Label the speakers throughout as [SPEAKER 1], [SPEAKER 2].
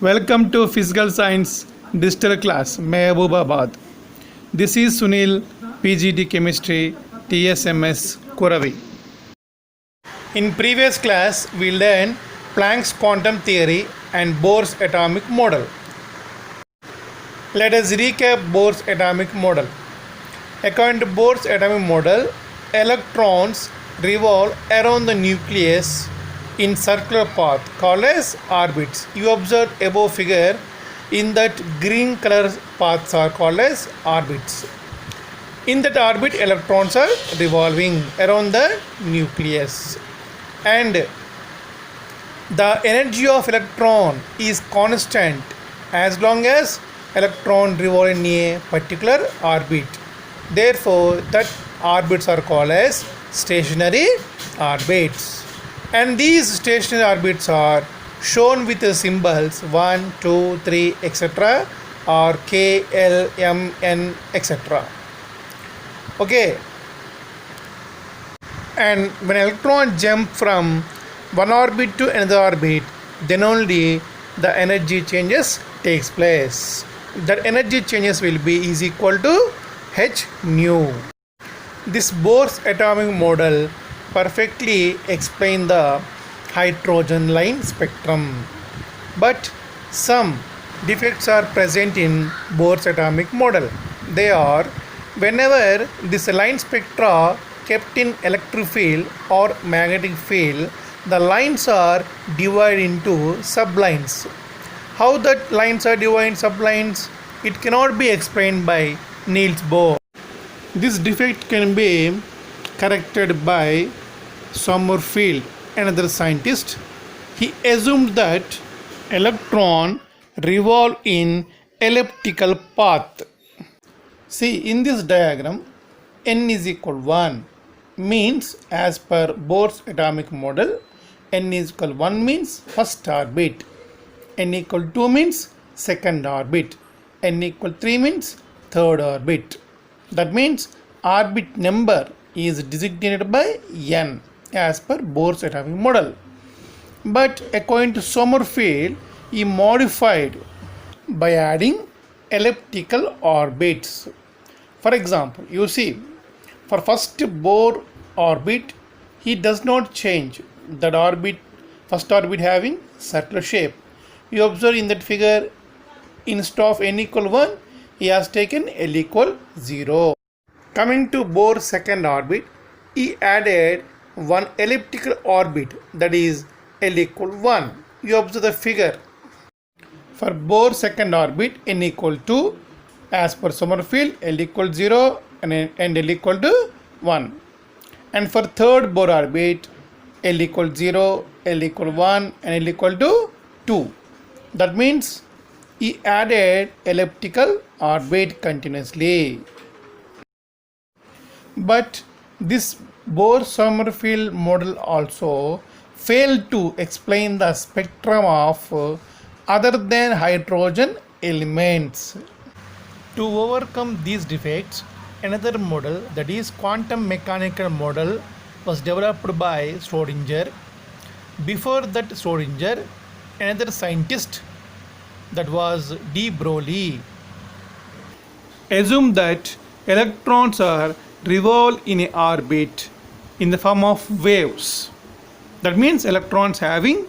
[SPEAKER 1] Welcome to Physical Science Digital Class, Mehboobabaad. This is Sunil, PGD Chemistry, TSMS, Koravi. In previous class, we learned Planck's quantum theory and Bohr's atomic model. Let us recap Bohr's atomic model. According to Bohr's atomic model, electrons revolve around the nucleus in circular path called as orbits. You observe above figure, in that green color paths are called as orbits. In that orbit, electrons are revolving around the nucleus, and the energy of electron is constant as long as electron revolve in a particular orbit. Therefore, that orbits are called as stationary orbits. And these stationary orbits are shown with the symbols 1, 2, 3, etc. or K, L, M, N, etc. Okay. And when electron jump from one orbit to another orbit, then only the energy changes takes place. That energy changes will be is equal to h nu. This Bohr's atomic model perfectly explain the hydrogen line spectrum, but some defects are present in Bohr's atomic model. They are, whenever this line spectra kept in electric field or magnetic field, the lines are divided into sublines. How that lines are divided in sublines? It cannot be explained by Niels Bohr. This defect can be corrected by Sommerfeld, another scientist. He assumed that electron revolve in elliptical path. See, in this diagram, n is equal 1 means, as per Bohr's atomic model, n is equal 1 means first orbit, n equal 2 means second orbit, n equal 3 means third orbit. That means orbit number is designated by n as per Bohr's atomic model. But according to Sommerfeld, he modified by adding elliptical orbits. For example, you see, for first Bohr orbit, he does not change that orbit, first orbit having circular shape. You observe in that figure, instead of n equal 1, he has taken L equal 0. Coming to Bohr's second orbit, he added one elliptical orbit, that is L equal 1. You observe the figure. For Bohr's second orbit, n equal 2, as per Sommerfeld, L equal 0 and L equal to 1. And for third Bohr orbit, L equal 0, L equal 1 and L equal to 2. That means he added elliptical orbit continuously. But this Bohr-Sommerfeld model also failed to explain the spectrum of other than hydrogen elements. To overcome these defects, another model, that is quantum mechanical model, was developed by Schrödinger. Before that Schrödinger, another scientist, that was de Broglie, assumed that electrons are revolve in an orbit in the form of waves. That means electrons having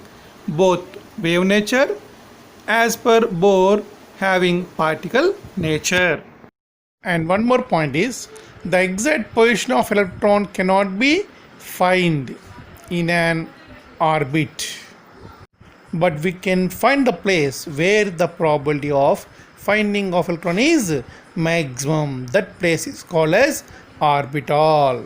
[SPEAKER 1] both wave nature as per Bohr having particle nature. And one more point is, the exact position of electron cannot be found in an orbit, but we can find the place where the probability of finding of electron is maximum. That place is called as orbital.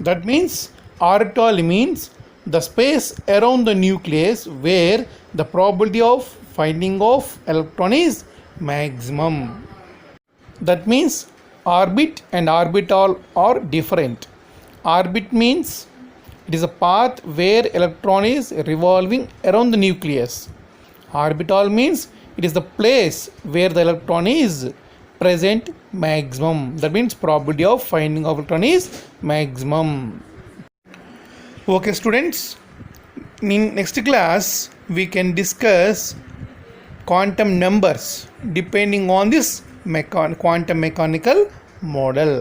[SPEAKER 1] That means orbital means the space around the nucleus where the probability of finding of electron is maximum. That means orbit and orbital are different. Orbit means it is a path where electron is revolving around the nucleus. Orbital means it is the place where the electron is present maximum. That means probability of finding of electron is maximum. Okay students, in next class we can discuss quantum numbers depending on this quantum mechanical model.